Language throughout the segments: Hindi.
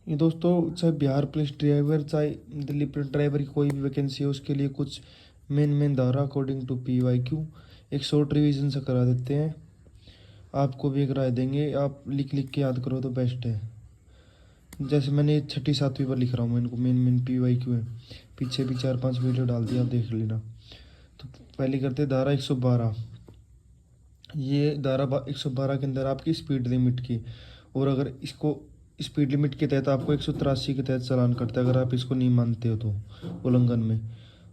ये दोस्तों, चाहे बिहार पुलिस ड्राइवर, चाहे दिल्ली पुलिस ड्राइवर की कोई भी वैकेंसी है, उसके लिए कुछ मेन धारा अकॉर्डिंग टू PYQ एक शॉर्ट रिवीजन से करा देते हैं। आपको भी एक राय देंगे, आप लिख लिख के याद करो तो बेस्ट है। जैसे मैंने 6ठी 7वीं पर लिख रहा हूँ, मैं इनको मेन PYQ है। पीछे भी 4-5 वीडियो डाल दिया, आप देख लेना। तो पहले करते धारा 112। ये धारा 112 के अंदर आपकी स्पीड लिमिट की, और अगर इसको स्पीड लिमिट के तहत आपको 183 के तहत चालान करता है, अगर आप इसको नहीं मानते हो तो उल्लंघन में।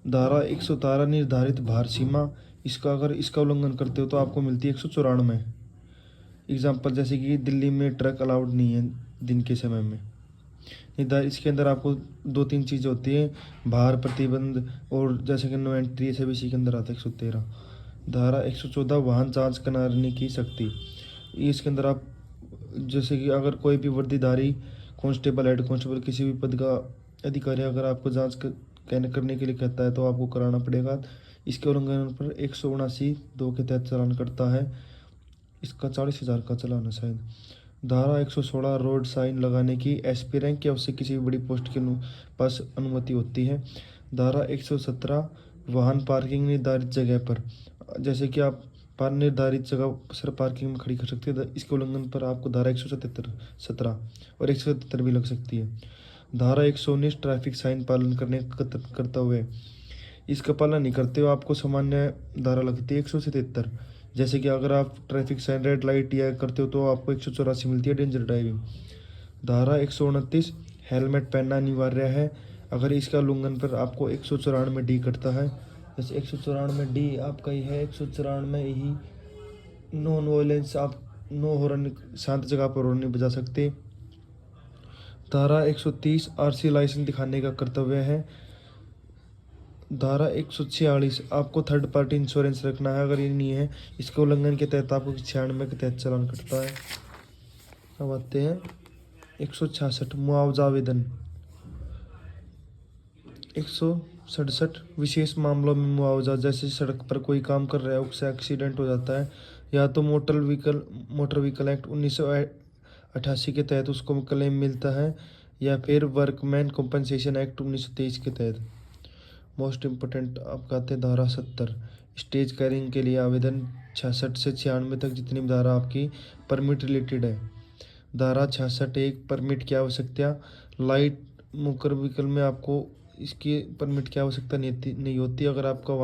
धारा 117 निर्धारित भार सीमा, इसका अगर इसका उल्लंघन करते हो तो आपको मिलती है 194। एग्जाम्पल जैसे कि दिल्ली में ट्रक अलाउड नहीं है दिन के समय में। इसके अंदर आपको 2-3 चीज़ें होती हैं, भार प्रतिबंध, और जैसे कि नो एंट्री, सब इसी के अंदर आता है 113। धारा 114 वाहन जांच कराने की शक्ति, इसके अंदर आप जैसे कि अगर कोई भी वर्दीधारी कांस्टेबल, हेड कांस्टेबल, किसी भी पद का अधिकारी अगर आपको जांच करने के लिए कहता है तो आपको कराना पड़ेगा। इसके उल्लंघन पर 179(2) के तहत चालान करता है। इसका 40,000 का चालान है शायद। धारा 116 रोड साइन लगाने की, SP रैंक या उससे किसी भी बड़ी पोस्ट के पास अनुमति होती है। धारा 117 वाहन पार्किंग निर्धारित जगह पर, जैसे कि आप पर निर्धारित जगह सिर्फ पार्किंग में खड़ी कर सकते हैं। इसके उल्लंघन पर आपको धारा 117 और 177 भी लग सकती है। धारा 119 ट्रैफिक साइन पालन करता हुए, इसका पालन नहीं करते हो आपको सामान्य धारा लगती है 177। जैसे कि अगर आप ट्रैफिक साइन, रेड लाइट या करते हो तो आपको 184 मिलती है, डेंजर ड्राइविंग। धारा 129 हेलमेट पहनना अनिवार्य है, अगर इसका उल्लंघन पर आपको 194D कटता है। जैसे 194D आपका ही है, 194 ही नॉन वायलेंस, आप नो हॉर्न, शांत जगह पर हॉर्न नहीं बजा सकते। धारा 130 RC लाइसेंस दिखाने का कर्तव्य है। धारा 146 आपको थर्ड पार्टी इंश्योरेंस रखना है, अगर ये नहीं है इसके उल्लंघन के तहत आपको 96 के तहत चालान कटता है। अब आते हैं 166 मुआवजा आवेदन। 167 विशेष मामलों में मुआवजा, जैसे सड़क पर कोई काम कर रहा है, उससे एक्सीडेंट हो जाता है, या तो मोटर व्हीकल एक्ट 1988 के तहत उसको क्लेम मिलता है, या फिर वर्कमैन कॉम्पनसेशन एक्ट 1923 के तहत। मोस्ट इम्पोर्टेंट आपका आते हैं धारा 70 स्टेज कैरिंग के लिए आवेदन। 66 से 96 तक जितनी भी धारा आपकी परमिट रिलेटेड है। धारा 66(1) परमिट की आवश्यकता, लाइट मोटर व्हीकल में आपको इसकी परमिट की आवश्यकता नहीं होती। अगर आपका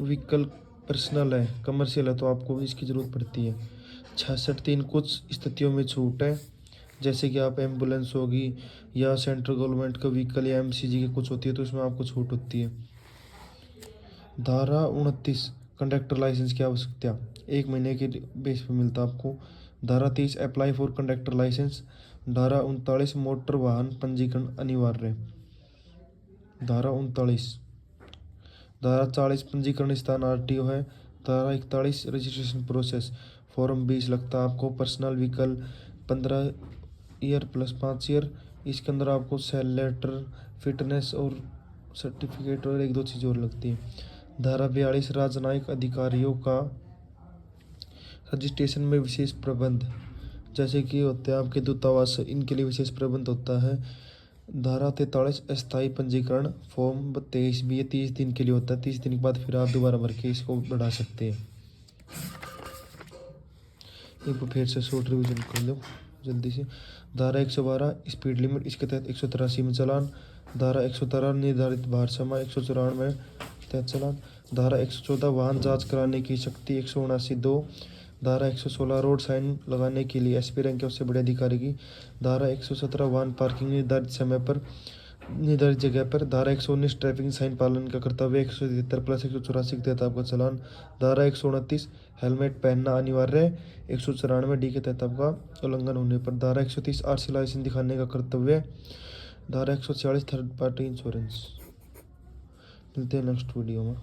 व्हीकल पर्सनल है, कमर्शियल है, तो आपको इसकी ज़रूरत पड़ती है। 66(3) कुछ स्थितियों में छूट है, जैसे कि आप एम्बुलेंस होगी या सेंट्रल गवर्नमेंट का व्हीकल या MCG की कुछ होती है तो उसमें आपको छूट होती है। धारा 29 कंडक्टर लाइसेंस की आवश्यकता, 1 महीने के बेस पे मिलता आपको। धारा 30 अप्लाई फॉर कंडक्टर लाइसेंस। धारा 39 मोटर वाहन पंजीकरण अनिवार्य। धारा 39। धारा 40 पंजीकरण स्थान RTO है। धारा 41 रजिस्ट्रेशन प्रोसेस, फॉर्म 20 लगता है आपको। Personal vehicle 15 year plus 5 year, इसके अंदर आपको सेल लेटर, फिटनेस और सर्टिफिकेट और 1-2 चीज़ और लगती है। धारा 42 राजनयिक अधिकारियों का रजिस्ट्रेशन में विशेष प्रबंध, जैसे कि होते हैं आपके दूतावास, इनके लिए विशेष प्रबंध होता है। धारा 43 अस्थायी पंजीकरण, फॉर्म 23 भी, ये 30 दिन के लिए होता है। 30 दिन के बाद फिर आप दोबारा भर के इसको बढ़ा सकते हैं। इनको फिर से शॉर्ट रिविजन कर लो जल्दी से। धारा 112 स्पीड लिमिट, इसके तहत 183 में चालान। धारा 113 निर्धारित भार सीमा, 194 तहत चालान। धारा 114 वाहन जांच कराने की शक्ति, 179(2). धारा 116 रोड साइन लगाने के लिए SP रैंक के उससे बड़े अधिकारी की। धारा 117 वाहन पार्किंग निर्धारित समय पर, निर्धारित जगह पर। धारा 119 ट्रैफिक साइन पालन का कर्तव्य, 173 प्लस 184 के तहत आपका चालान। धारा 129 हेलमेट पहनना अनिवार्य है, 194D के तहत आपका उल्लंघन होने पर। धारा 130 RC लाइसेंस दिखाने का कर्तव्य। धारा 146 थर्ड पार्टी इंश्योरेंस। मिलते हैं नेक्स्ट वीडियो में।